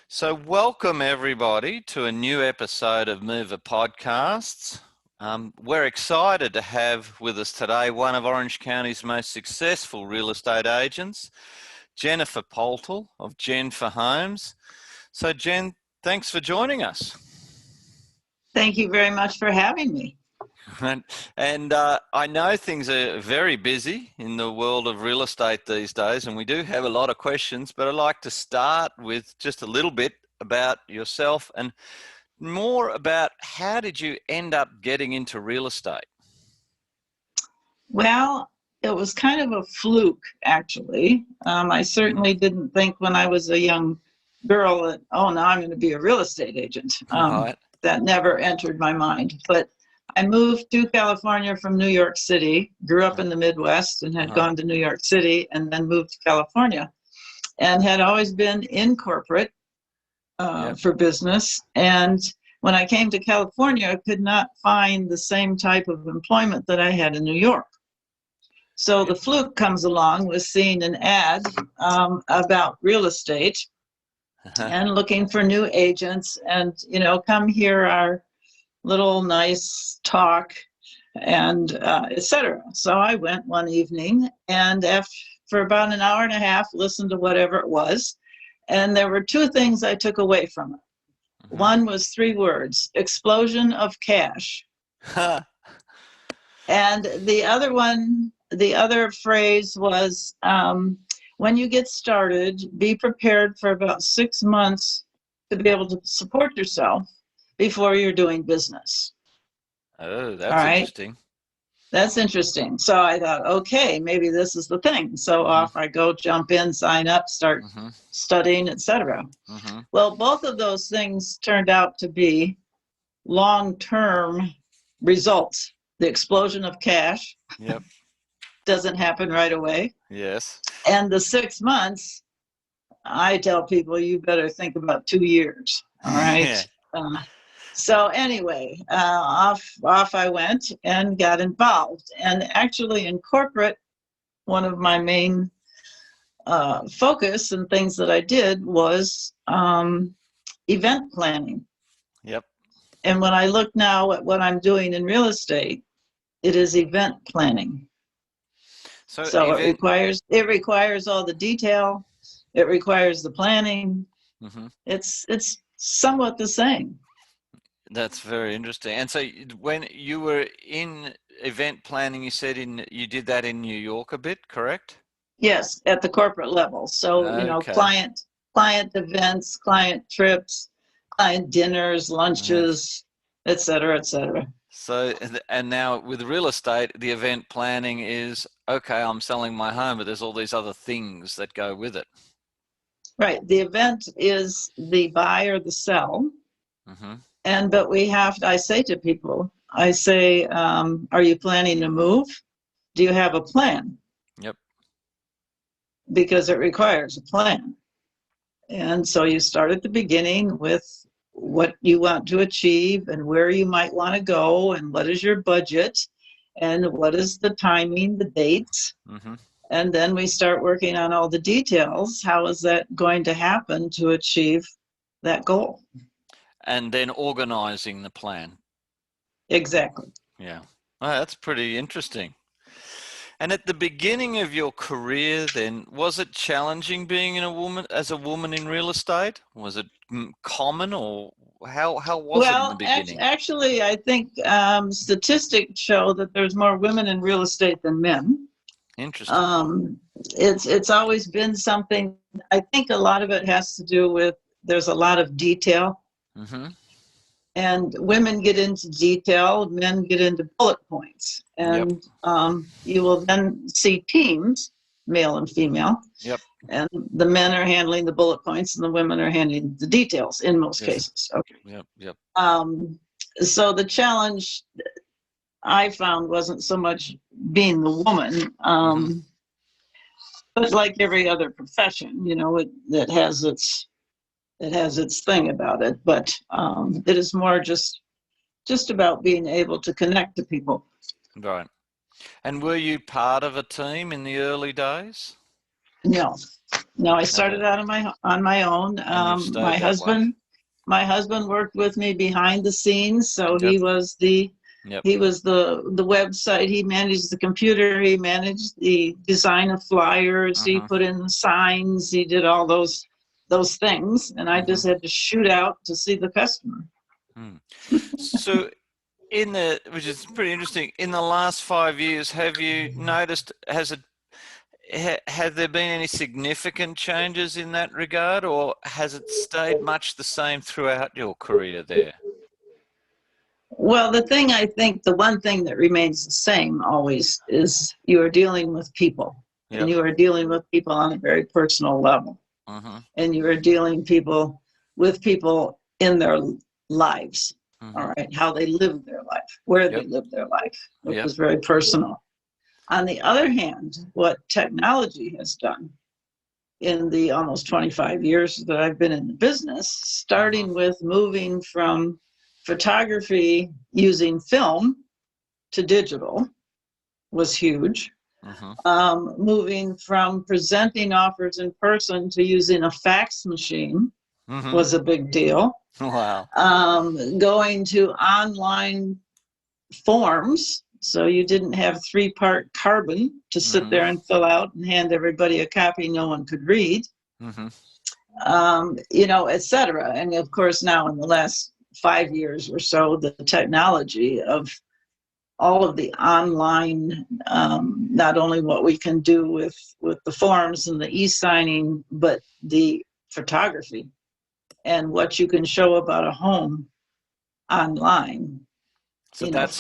So welcome everybody to a new episode of Muva Podcasts. We're excited to have with us today one of Orange County's most successful real estate agents, Jennifer Poltl of Jen for Homes. So Jen, thanks for joining us. Thank you very much for having me. And I know things are very busy in the world of real estate these days, and we do have a lot of questions, but I'd like to start with just a little bit about yourself and more about how did you end up getting into real estate? Well, it was kind of a fluke, actually. I certainly didn't think when I was a young girl that, oh, now I'm going to be a real estate agent. Right. That never entered my mind. But I moved to California from New York City, grew up in the Midwest and had gone to New York City and then moved to California and had always been in corporate for business. And when I came to California, I could not find the same type of employment that I had in New York. So the fluke comes along with seeing an ad about real estate and looking for new agents and, come hear our little nice talk and etc. So I went one evening and for about an hour and a half, listened to whatever it was. And there were two things I took away from it. One was 3 words: explosion of cash. And the other phrase was, when you get started, be prepared for about 6 months to be able to support yourself before you're doing business. Oh, that's interesting. That's interesting. So I thought, okay, maybe this is the thing. So off I go, jump in, sign up, start studying, etc. Well, both of those things turned out to be long-term results. The explosion of cash doesn't happen right away. Yes. And the 6 months, I tell people, you better think about 2 years. All right. So anyway, off I went and got involved. And actually in corporate, one of my main focus and things that I did was event planning. Yep. And when I look now at what I'm doing in real estate, it is event planning. So it requires all the detail. It requires the planning. It's somewhat the same. That's very interesting. And so when you were in event planning, you said you did that in New York a bit, correct? Yes, at the corporate level. So, client events, client trips, client dinners, lunches, et cetera, et cetera. So, and now with real estate, the event planning is, okay, I'm selling my home, but there's all these other things that go with it. Right. The event is the buy or the sell. But I say to people, are you planning to move? Do you have a plan? Yep. Because it requires a plan. And so you start at the beginning with what you want to achieve and where you might want to go and what is your budget and what is the timing, the dates. And then we start working on all the details. How is that going to happen to achieve that goal? And then organizing the plan. Exactly. Yeah. Oh, that's pretty interesting. And at the beginning of your career then, was it challenging being as a woman in real estate? Was it common, or how was it in the beginning? Actually, I think statistics show that there's more women in real estate than men. Interesting. It's always been something. I think a lot of it has to do with there's a lot of detail. And women get into detail, men get into bullet points. And you will then see teams, male and female. And the men are handling the bullet points and the women are handling the details in most cases. Okay. So the challenge I found wasn't so much being the woman, but like every other profession, it has its thing about it, but it is more just about being able to connect to people. Right. And were you part of a team in the early days? No, No, I started out on my own. And you've stayed that way. My husband worked with me behind the scenes, so Yep. he was Yep. the website. He managed the computer. He managed the design of flyers. He put in the signs. He did all those things, and I just had to shoot out to see the customer. So, which is pretty interesting. In the last 5 years, have you noticed? Have there been any significant changes in that regard, or has it stayed much the same throughout your career there? Well, the one thing that remains the same always is you are dealing with people, and you are dealing with people on a very personal level, and you are dealing with people in their lives, all right, how they live their life, where they live their life, which is very personal. On the other hand, what technology has done in the almost 25 years that I've been in the business, starting with moving from photography using film to digital, was huge. Moving from presenting offers in person to using a fax machine was a big deal. Wow. Going to online forms, so you didn't have 3-part carbon to sit there and fill out and hand everybody a copy no one could read, etc. And of course, now in the last 5 years or so, the technology of all of the online, not only what we can do with the forms and the e-signing, but the photography and what you can show about a home online. So that's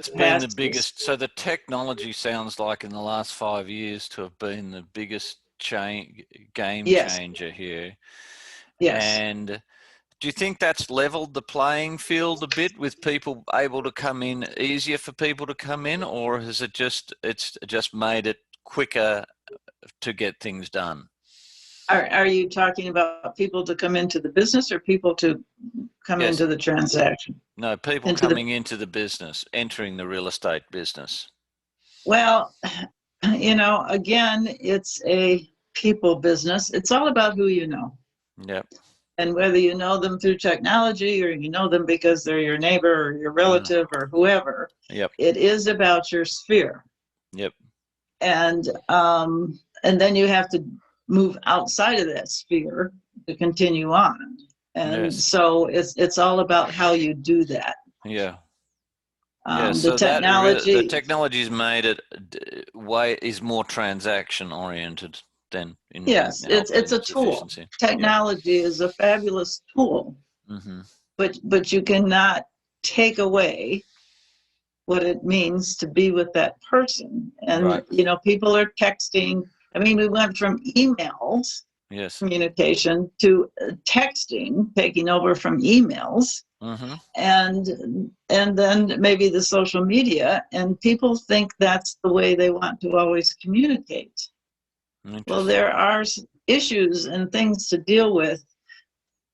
been the biggest. So the technology sounds like in the last 5 years to have been the biggest game changer here. Yes. And do you think that's leveled the playing field a bit with people able to come in, easier for people to come in, or has it's just made it quicker to get things done? Are you talking about people to come into the business or people to come into the transaction? No, people coming into the business, entering the real estate business. Well, again, it's a people business. It's all about who you know. Yep. And whether you know them through technology or you know them because they're your neighbor or your relative or whoever, it is about your sphere. Yep. And then you have to move outside of that sphere to continue on. And so it's all about how you do that. So the technology's made it is more transaction oriented than it's a tool. Technology is a fabulous tool, but you cannot take away what it means to be with that person. And people are texting. I mean, we went from emails, communication, to texting, taking over from emails, and then maybe the social media, and people think that's the way they want to always communicate. Well, there are issues and things to deal with.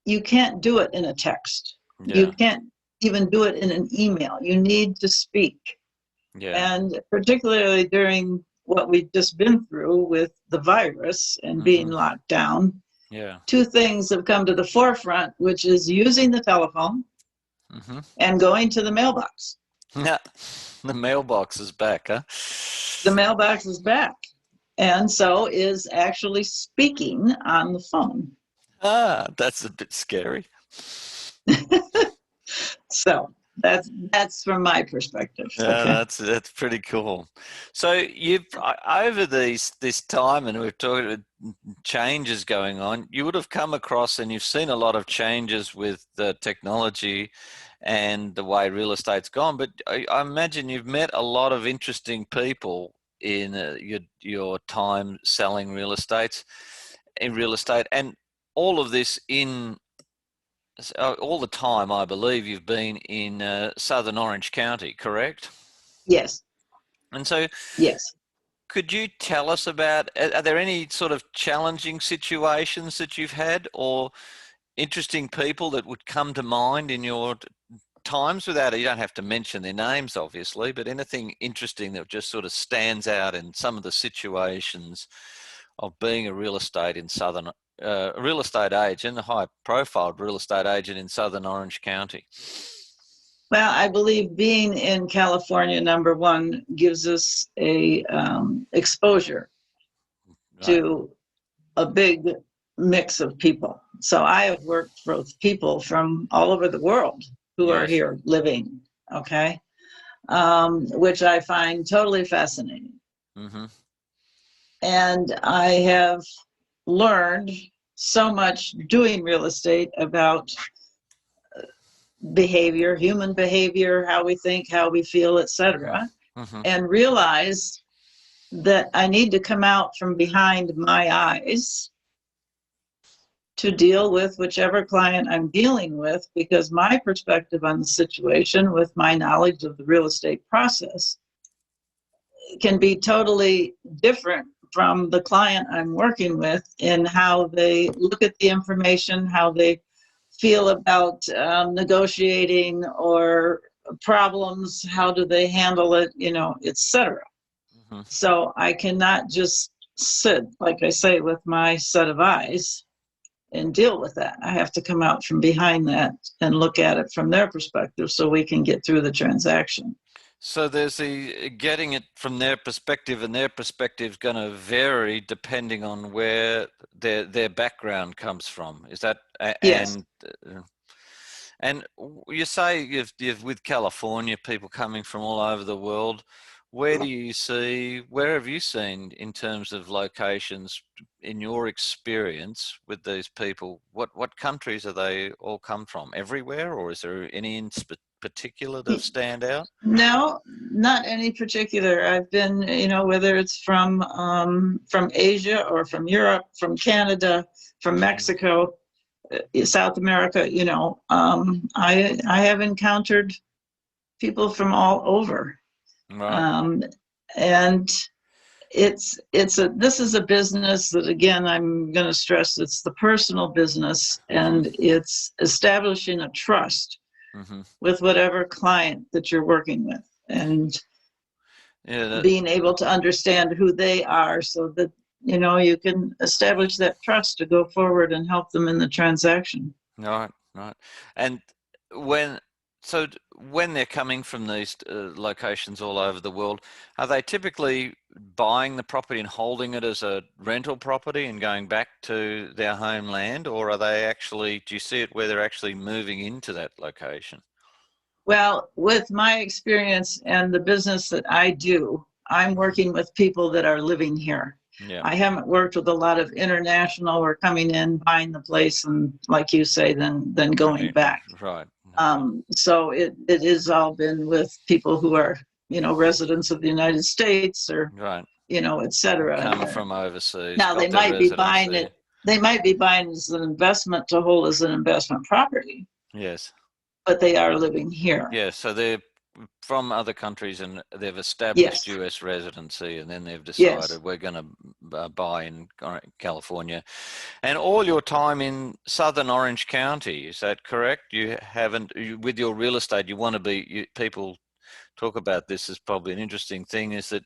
You can't do it in a text. You can't even do it in an email. You need to speak. And particularly during what we've just been through with the virus and being locked down, two things have come to the forefront, which is using the telephone and going to the mailbox. The mailbox is back, huh? The mailbox is back. And so is actually speaking on the phone. That's a bit scary. So that's from my perspective. That's pretty cool. So you've over this time, and we've talked about changes going on, you would have come across and you've seen a lot of changes with the technology and the way real estate's gone. But I imagine you've met a lot of interesting people in your time selling real estate, and all of this all the time, I believe you've been in Southern Orange County, correct? Yes. And so, could you tell us about, are there any sort of challenging situations that you've had or interesting people that would come to mind in your times you don't have to mention their names, obviously, but anything interesting that just sort of stands out in some of the situations of being a real estate agent, a high-profile real estate agent in Southern Orange County? Well, I believe being in California, number one, gives us a exposure Right. to a big mix of people. So I have worked with people from all over the world who are Yes. here living, okay, which I find totally fascinating. Mm-hmm. And I have learned so much doing real estate about behavior, human behavior, how we think, how we feel, etc., Mm-hmm. and realize that I need to come out from behind my eyes to deal with whichever client I'm dealing with, because my perspective on the situation with my knowledge of the real estate process can be totally different from the client I'm working with in how they look at the information, how they feel about negotiating or problems, how do they handle it, etc. Mm-hmm. So I cannot just sit, like I say, with my set of eyes and deal with that. I have to come out from behind that and look at it from their perspective so we can get through the transaction. So there's the getting it from their perspective, and their perspective is going to vary depending on where their background comes from. Is that Yes. and you say you've with California, people coming from all over the world. Where have you seen in terms of locations in your experience with these people? What countries are they all come from? Everywhere, or is there any in particular that stand out? No, not any particular. I've been, whether it's from Asia or from Europe, from Canada, from Mexico, South America. I have encountered people from all over, Right. and this is a business that, again, I'm going to stress, it's the personal business, and it's establishing a trust Mm-hmm. with whatever client that you're working with, and Yeah. being able to understand who they are so that you can establish that trust to go forward and help them in the transaction. Right. Right. And when when they're coming from these locations all over the world, are they typically buying the property and holding it as a rental property and going back to their homeland, or are they actually? Do you see it where they're actually moving into that location? Well, with my experience and the business that I do, I'm working with people that are living here. Yeah. I haven't worked with a lot of international or coming in, buying the place, and like you say, then going back. Right. So it has all been with people who are, residents of the United States or, Right. et cetera. Come from overseas, Now they got their might be buying residency. it. They might be buying as an investment to hold as an investment property, Yes. but they are living here. Yeah. So they're from other countries and they've established Yes. US residency, and then they've Yes. decided we're going to buy in California. And all your time in Southern Orange County, is that correct? You haven't, with your real estate, you want to be, people talk about this as probably an interesting thing, is that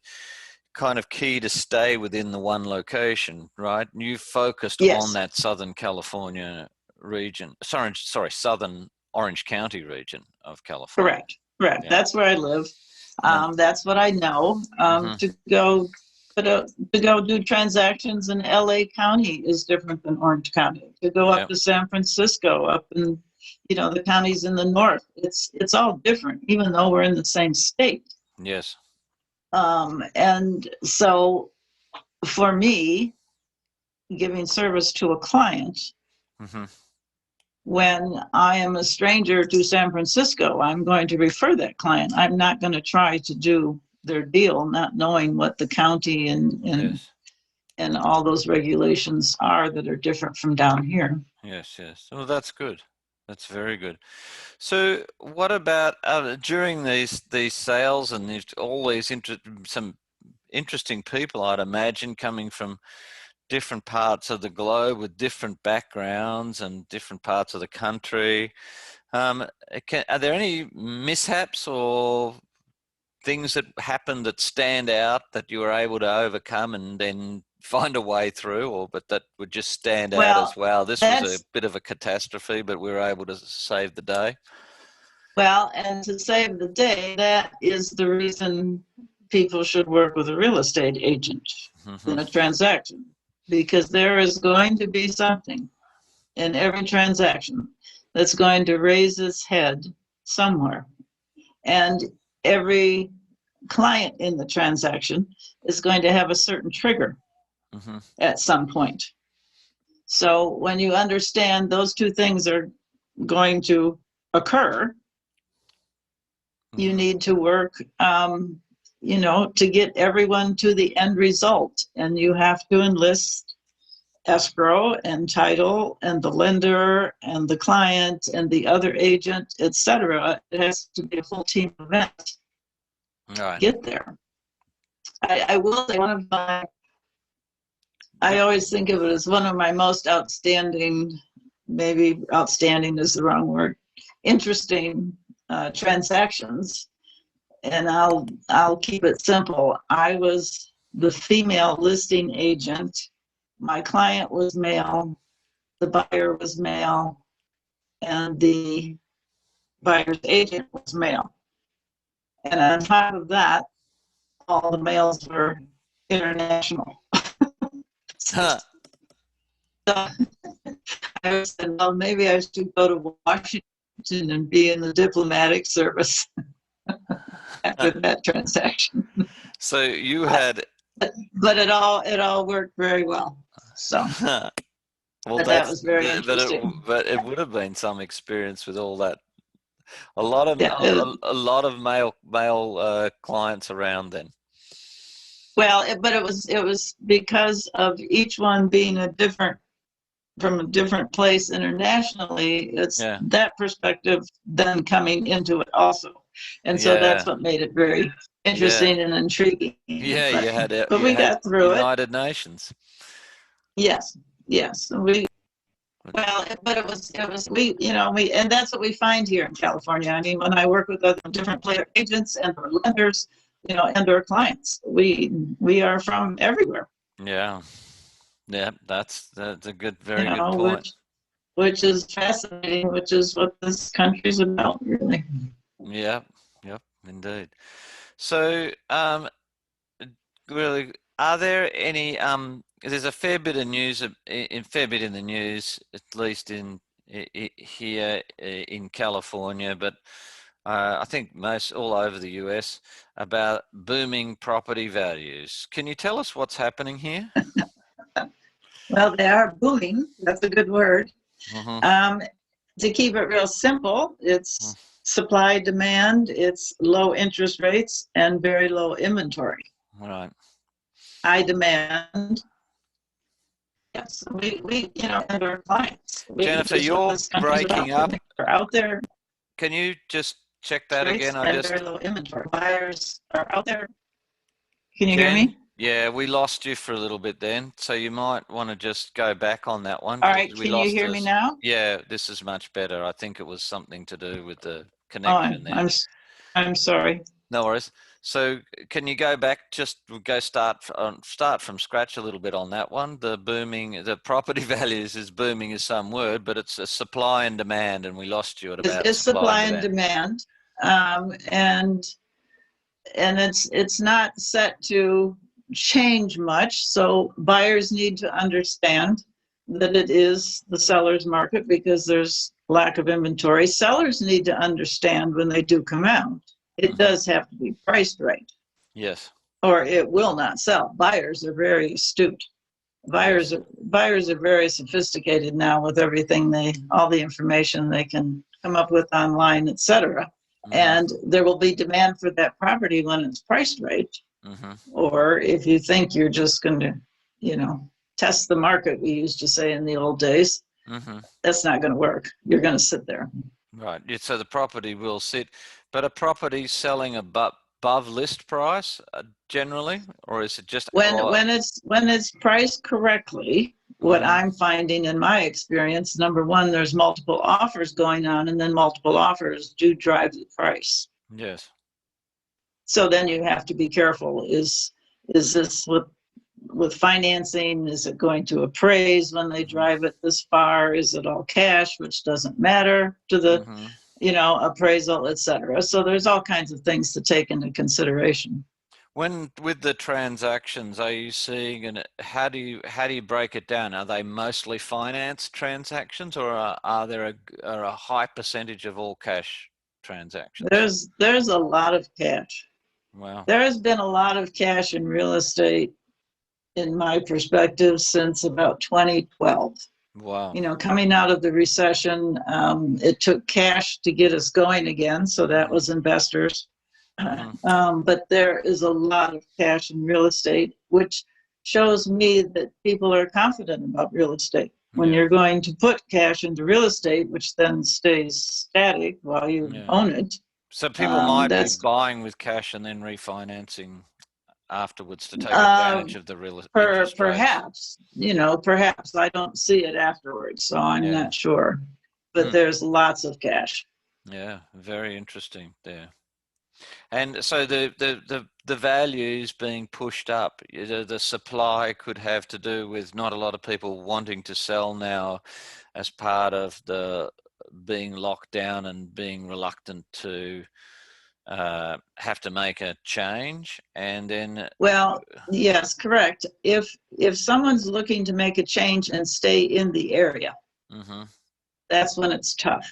kind of key to stay within the one location, right? And you focused on Yes. that Southern California region, sorry, Southern Orange County region of California. Correct. Yeah. That's where I live. And, That's what I know. To go, to go do transactions in LA County is different than Orange County. To go up to San Francisco, up in, the counties in the north, it's all different, even though we're in the same state. yes. And so for me, giving service to a client, when I am a stranger to San Francisco, I'm going to refer that client. I'm not going to try to do their deal, not knowing what the county and all those regulations are that are different from down here. Yes. Well, that's good. That's very good. So, what about during these sales and all these some interesting people, I'd imagine, coming from different parts of the globe with different backgrounds and different parts of the country. Are there any mishaps or things that happened that stand out that you were able to overcome and then find a way through, or but that would just stand out as Well, well? This was a that's bit of a catastrophe, but we were able to save the day. well, and to save the day, that is the reason people should work with a real estate agent in a transaction, because there is going to be something in every transaction that's going to raise its head somewhere. And every client in the transaction is going to have a certain trigger at some point. So when you understand those two things are going to occur, you need to work, to get everyone to the end result. And you have to enlist escrow and title and the lender and the client and the other agent, etc. It has to be a full team event. Right. Get there. I will say I always think of it as one of my most outstanding, maybe outstanding is the wrong word, interesting transactions. And I'll keep it simple. I was the female listing agent. My client was male, the buyer was male, and the buyer's agent was male. And on top of that, all the males were international. So I said, well, maybe I should go to Washington and be in the diplomatic service after that transaction. So you had, but it all worked very well. So well, that was very interesting. but it would have been some experience with all that. A lot of Yeah, a lot of male clients around then. well, but it was because of each one being from a different place internationally. It's that perspective then coming into it also, and so that's what made it very interesting and intriguing. Yeah, but we got through United Nations. Yes, but it was and that's what we find here in California. I mean, when I work with other different player agents and our lenders, and our clients, we are from everywhere. Yeah, that's a very good point. Which is fascinating, which is what this country's about, really. Yep, indeed. So, really, are there any? There's a fair bit of news, in the news, at least here in California, but I think most all over the US, about booming property values. Can you tell us what's happening here? Well, they are booming. That's a good word. To keep it real simple, it's supply, demand, it's low interest rates, and very low inventory. Right. High demand. Yes, we and our clients. Jennifer, you're breaking up. Are out there. Can you just check that again? Very low inventory. Buyers are out there. Can you hear me? Yeah, we lost you for a little bit then, so you might want to just go back on that one. All right, can you hear me now? Yeah, this is much better. I think it was something to do with the connection there. I'm sorry. No worries. So can you go back, start from scratch a little bit on that one? The property values is booming is some word, but it's a supply and demand, and we lost you at about it's supply and demand. And it's not set to change much. So buyers need to understand that it is the seller's market because there's lack of inventory. Sellers need to understand when they do come out, it does have to be priced right. Yes. Or it will not sell. Buyers are very astute. Buyers are very sophisticated now with everything all the information they can come up with online, etc. And there will be demand for that property when it's priced right. Or if you think you're just going to, test the market, we used to say in the old days, that's not going to work. You're going to sit there. Right. So the property will sit, but a property selling above list price generally, or is it just when it's priced correctly? What I'm finding in my experience, number one, there's multiple offers going on, and then multiple offers do drive the price. Yes. So then you have to be careful. Is this with financing? Is it going to appraise when they drive it this far? Is it all cash, which doesn't matter to the appraisal, etc. So there's all kinds of things to take into consideration. When with the transactions, are you seeing, and how do you break it down? Are they mostly finance transactions, or are there a high percentage of all cash transactions? There's a lot of cash. Wow. There has been a lot of cash in real estate, in my perspective, since about 2012. Wow. Coming out of the recession, it took cash to get us going again. So that was investors. But there is a lot of cash in real estate, which shows me that people are confident about real estate. When you're going to put cash into real estate, which then stays static while you own it. So people might be buying with cash and then refinancing afterwards to take advantage of the real interest perhaps, rates. Perhaps I don't see it afterwards, so I'm not sure. But there's lots of cash. Yeah, very interesting there. And so the values being pushed up, the supply could have to do with not a lot of people wanting to sell now as part of the being locked down and being reluctant to have to make a change. And then yes, correct. If someone's looking to make a change and stay in the area, that's when it's tough.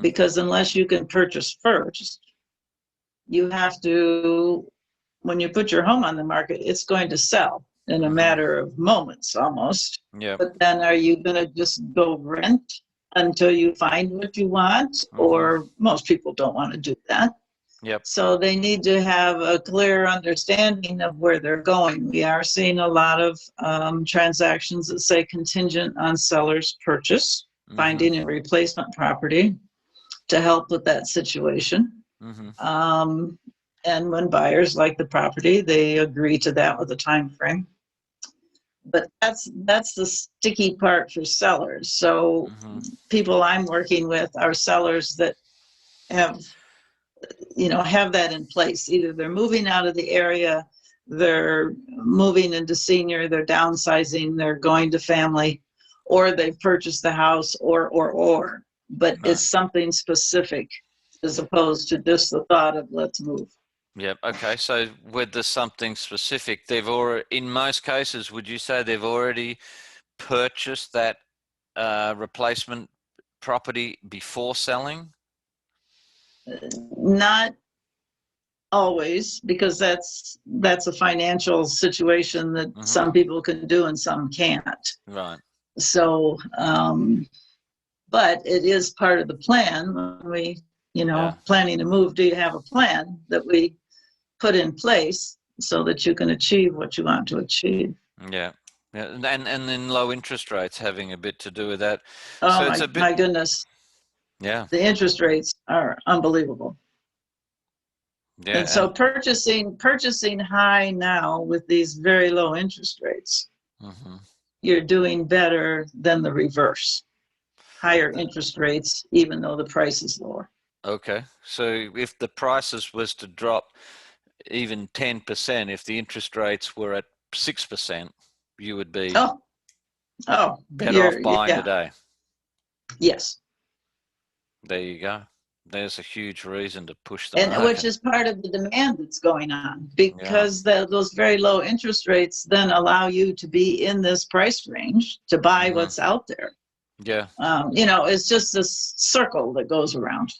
Because unless you can purchase first, you have to, when you put your home on the market, it's going to sell in a matter of moments almost. But then are you going to just go rent until you find what you want? Or most people don't want to do that. So they need to have a clear understanding of where they're going. We are seeing a lot of transactions that say contingent on seller's purchase, finding a replacement property to help with that situation. And when buyers like the property, they agree to that with a time frame. But that's the sticky part for sellers. So people I'm working with are sellers that have that in place. Either they're moving out of the area, they're moving into senior, they're downsizing, they're going to family, or they've purchased the house, or. But it's something specific as opposed to just the thought of let's move. Okay. So with the something specific, they've already, in most cases, would you say they've already purchased that replacement property before selling? Not always, because that's a financial situation that some people can do and some can't. Right. So, but it is part of the plan when we, planning to move. Do you have a plan that we put in place so that you can achieve what you want to achieve? Yeah. And then low interest rates having a bit to do with that. Oh, so my goodness. Yeah. The interest rates are unbelievable. Yeah. And so purchasing high now with these very low interest rates, you're doing better than the reverse. Higher interest rates, even though the price is lower. Okay. So if the prices was to drop even 10%, if the interest rates were at 6%, you would be better off buying today. Yes. There you go. There's a huge reason to push the market. Which is part of the demand that's going on, because those very low interest rates then allow you to be in this price range to buy what's out there. Yeah. It's just this circle that goes around.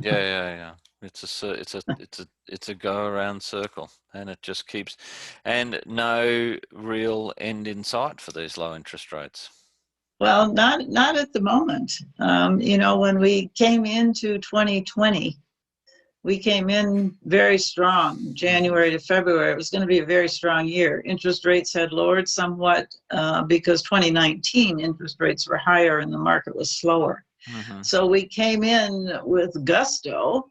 Yeah. It's a go around circle, and it just keeps, and no real end in sight for these low interest rates. Well, not at the moment. When we came into 2020, we came in very strong. January to February, it was going to be a very strong year. Interest rates had lowered somewhat because 2019 interest rates were higher and the market was slower. So we came in with gusto,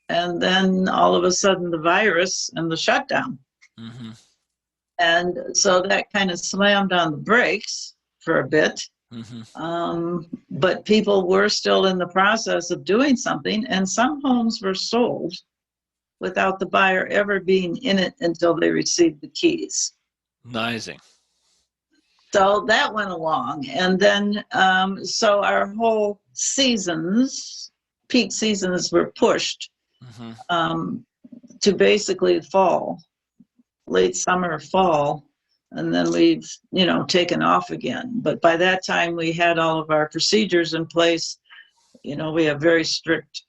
and then all of a sudden the virus and the shutdown. And so that kind of slammed on the brakes for a bit. But people were still in the process of doing something, and some homes were sold without the buyer ever being in it until they received the keys. Amazing. So that went along. And then, so our whole seasons, peak seasons were pushed to basically fall, late summer, fall. And then we've, taken off again. But by that time, we had all of our procedures in place. We have very strict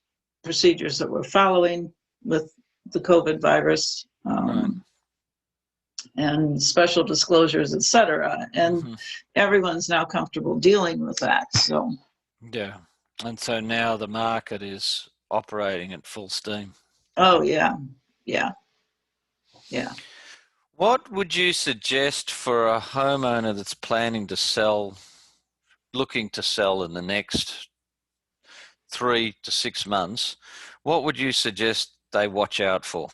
procedures that we're following with the COVID virus, and special disclosures, et cetera. And everyone's now comfortable dealing with that. So, yeah. And so now the market is operating at full steam. Oh, yeah. Yeah. Yeah. What would you suggest for a homeowner that's planning to sell, looking to sell in the next 3 to 6 months? What would you suggest they watch out for?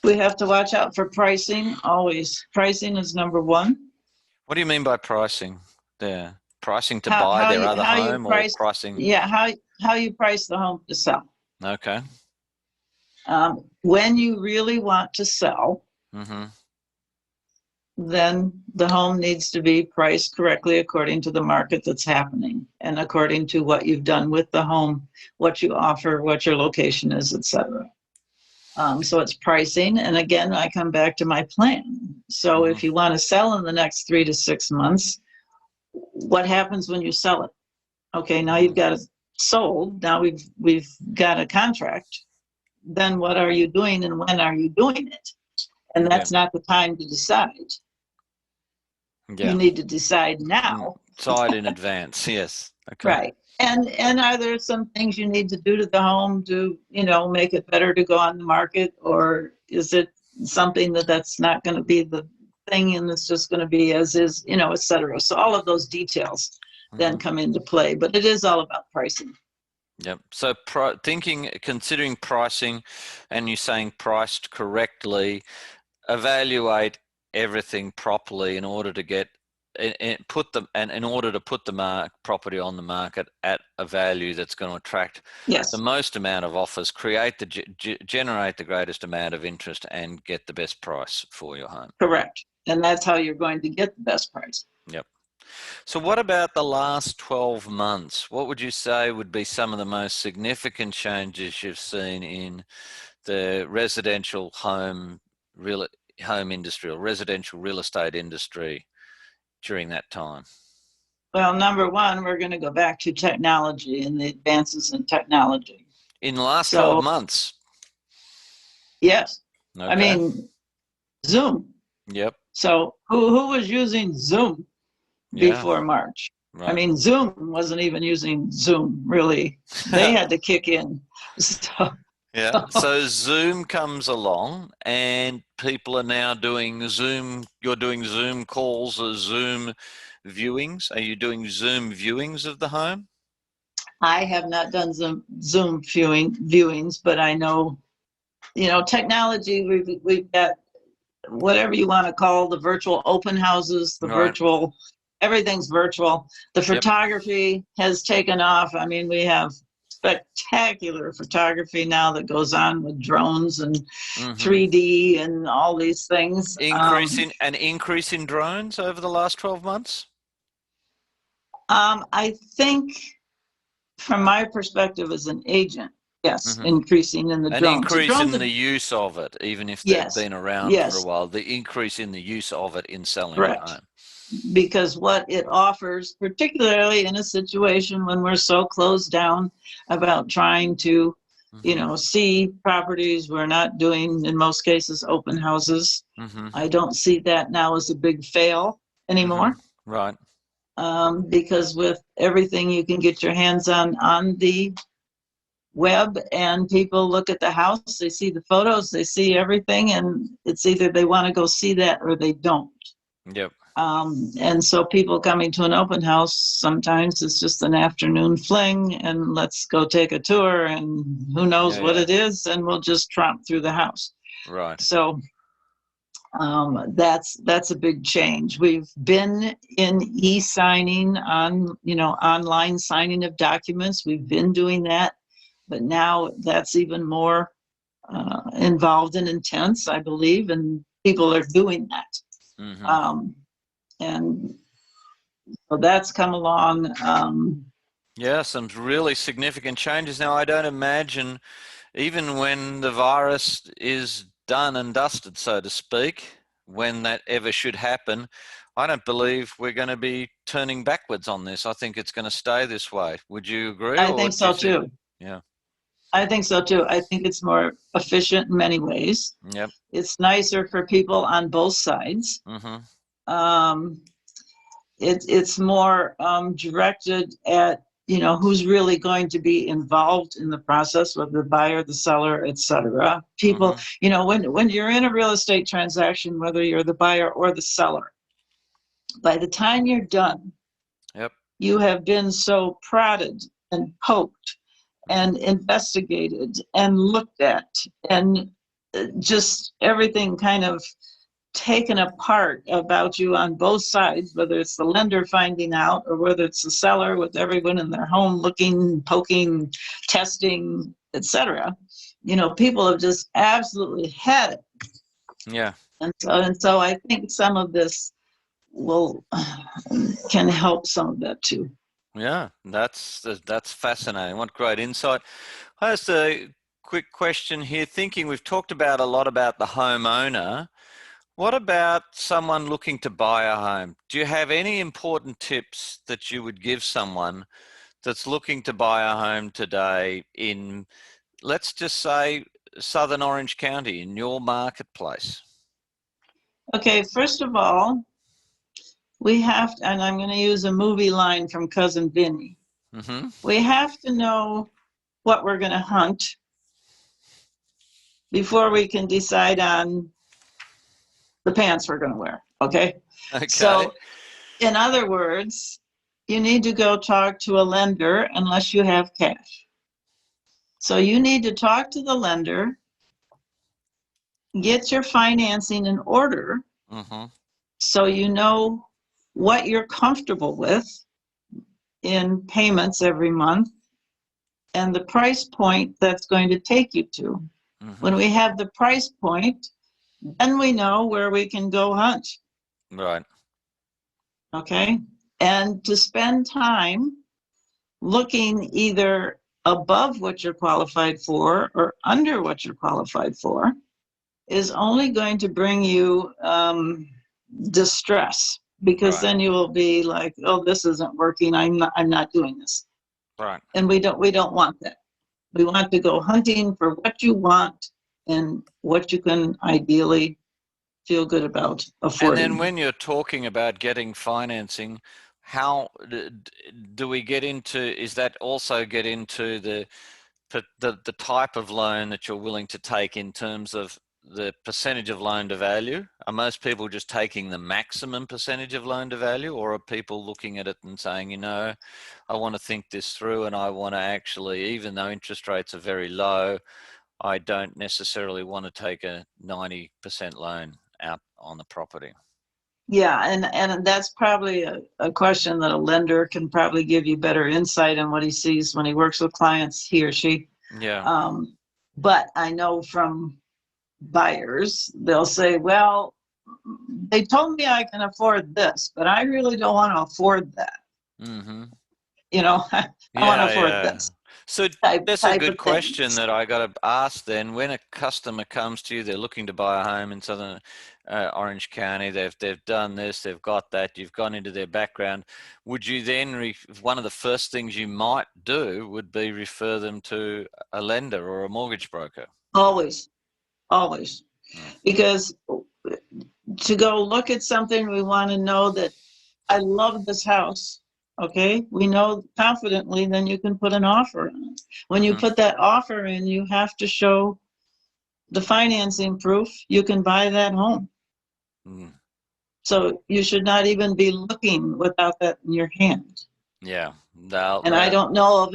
We have to watch out for pricing, always. Pricing is number one. What do you mean by pricing there? Pricing to buy their other home, or pricing? Yeah, how you price the home to sell. Okay. When you really want to sell, then the home needs to be priced correctly according to the market that's happening and according to what you've done with the home, what you offer, what your location is, etc. So it's pricing. And again, I come back to my plan. So if you want to sell in the next 3 to 6 months, what happens when you sell it? Okay, now you've got it sold. Now we've got a contract. Then what are you doing and when are you doing it? And that's not the time to decide. Yeah. You need to decide now. Decide in advance, yes. Okay. Right. And are there some things you need to do to the home to, make it better to go on the market? Or is it something that's not going to be the thing and it's just going to be as is, et cetera. So all of those details then come into play. But it is all about pricing. Yep. So considering pricing, and you're saying priced correctly, evaluate everything properly in order to get in order to put the property on the market at a value that's going to attract the most amount of offers, generate the greatest amount of interest, and get the best price for your home. Correct. And that's how you're going to get the best price. Yep. So what about the last 12 months? What would you say would be some of the most significant changes you've seen in the residential home industry or residential real estate industry during that time? Well, number one, we're going to go back to technology and the advances in technology. In the last 12 months? Yes. Okay. I mean, Zoom. Yep. So who was using Zoom before March? Right. I mean, Zoom wasn't even using Zoom, really. They had to kick in. So Zoom comes along and people are now doing Zoom. You're doing Zoom calls or Zoom viewings. Are you doing Zoom viewings of the home? I have not done Zoom viewings, but I know, technology, we've got whatever you want to call the virtual open houses, the virtual, everything's virtual. The photography has taken off. I mean, we have spectacular photography now that goes on with drones and 3D and all these things. An increase in drones over the last 12 months? I think from my perspective as an agent, yes, increasing in the drones. An increase in the use of it, even if they've been around for a while, the increase in the use of it in selling a home. Because what it offers, particularly in a situation when we're so closed down about trying to, see properties, we're not doing, in most cases, open houses. I don't see that now as a big fail anymore. Right. Because with everything you can get your hands on the web, and people look at the house, they see the photos, they see everything, and it's either they want to go see that or they don't. Yep. And so people coming to an open house, sometimes it's just an afternoon fling and let's go take a tour and who knows what it is, and we'll just tromp through the house. Right. So that's a big change. We've been in e-signing on, online signing of documents. We've been doing that. but now that's even more involved and intense, I believe, and people are doing that. Mm-hmm. And so that's come along. Yeah, some really significant changes. Now, I don't imagine, even when the virus is done and dusted, so to speak, when that ever should happen, I don't believe we're going to be turning backwards on this. I think it's going to stay this way. Would you agree, I or think do you so think? too. Yeah. I think so too. I think it's more efficient in many ways. Yep. It's nicer for people on both sides. Mm-hmm. Um, it's more directed at, who's really going to be involved in the process, whether the buyer, the seller, etc. People, Mm-hmm. when you're in a real estate transaction, whether you're the buyer or the seller, by the time you're done, Yep. you have been so prodded and poked and investigated and looked at, and just everything kind of taken apart about you on both sides, whether it's the lender finding out or whether it's the seller with everyone in their home looking, poking, testing, etc. People have just absolutely had it. Yeah. And so I think some of this will can help some of that too. Yeah, that's fascinating. What great insight. I just a quick question here. Thinking we've talked about a lot about the homeowner. What about someone looking to buy a home? Do you have any important tips that you would give someone that's looking to buy a home today in, let's just say, Southern Orange County, in your marketplace? Okay, first of all, we have to, and I'm going to use a movie line from Cousin Vinny. Mm-hmm. We have to know what we're going to hunt before we can decide on the pants we're going to wear. Okay. Okay. So, in other words, you need to go talk to a lender unless you have cash. So, you need to talk to the lender, get your financing in order Mm-hmm. so you know what you're comfortable with in payments every month and the price point that's going to take you to. Mm-hmm. When we have the price point, then we know where we can go hunt. Right. Okay. And to spend time looking either above what you're qualified for or under what you're qualified for is only going to bring you distress, because Right. then you will be like, oh, this isn't working. I'm not doing this. Right. And we don't want that. We want to go hunting for what you want and what you can ideally feel good about And then affording. when you're talking about getting financing, how do we get into, is that also get into the type of loan that you're willing to take in terms of the percentage of loan to value? Are most people just taking the maximum percentage of loan to value, or are people looking at it and saying, I want to think this through and I want to actually, even though interest rates are very low, I don't necessarily want to take a 90% loan out on the property? Yeah, and that's probably a question that a lender can probably give you better insight on what he sees when he works with clients, he or she. Yeah. But I know from buyers, they'll say, well, they told me I can afford this, but I really don't want to afford that. Mm-hmm. I want to Yeah, afford yeah. this So type that's a type good of question things. that I got to ask then. When a customer comes to you, they're looking to buy a home in Southern Orange County. They've done this, they've got that. You've gone into their background. Would you then one of the first things you might do would be refer them to a lender or a mortgage broker? Always, always. Mm. Because to go look at something, we want to know that I love this house. Okay, we know confidently, then you can put an offer on it. When you Mm-hmm. put that offer in, you have to show the financing proof you can buy that home. Mm. So you should not even be looking without that in your hand. Yeah. And I don't know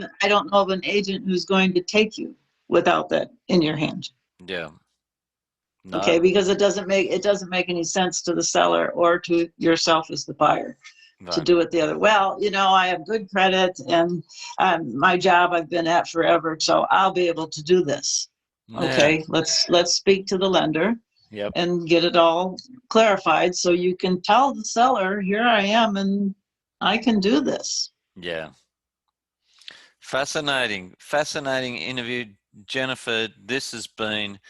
of an agent who's going to take you without that in your hand. Yeah. Okay, No. because it doesn't make any sense to the seller or to yourself as the buyer. to Right. do it the other. Well, I have good credit, and my job I've been at forever, so I'll be able to do this. Yeah. Okay, let's speak to the lender Yep. and get it all clarified, so you can tell the seller, here I am, and I can do this. Yeah. Fascinating interview, Jennifer. This has been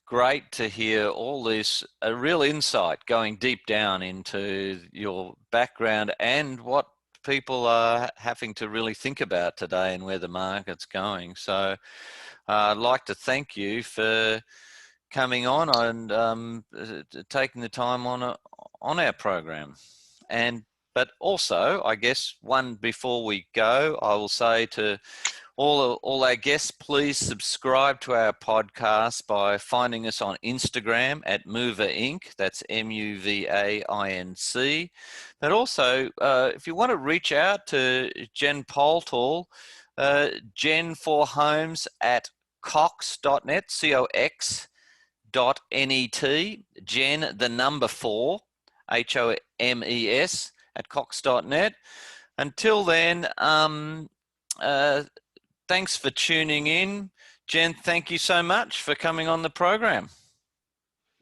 great to hear all this, a real insight going deep down into your background and what people are having to really think about today and where the market's going. So I'd like to thank you for coming on and taking the time on our program. But also, I guess, one before we go, I will say to all our guests, please subscribe to our podcast by finding us on Instagram at Muva Inc. That's MUVAINC. But also, if you want to reach out to Jen Poltl, Jen for Homes at cox.net, cox.net, Jen, the number 4, HOMES, at cox.net. Until then, thanks for tuning in. Jen, thank you so much for coming on the program.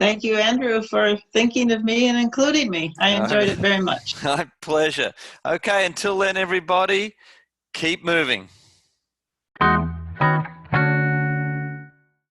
Thank you, Andrew, for thinking of me and including me. I enjoyed it very much. My pleasure. Okay, until then, everybody, keep moving.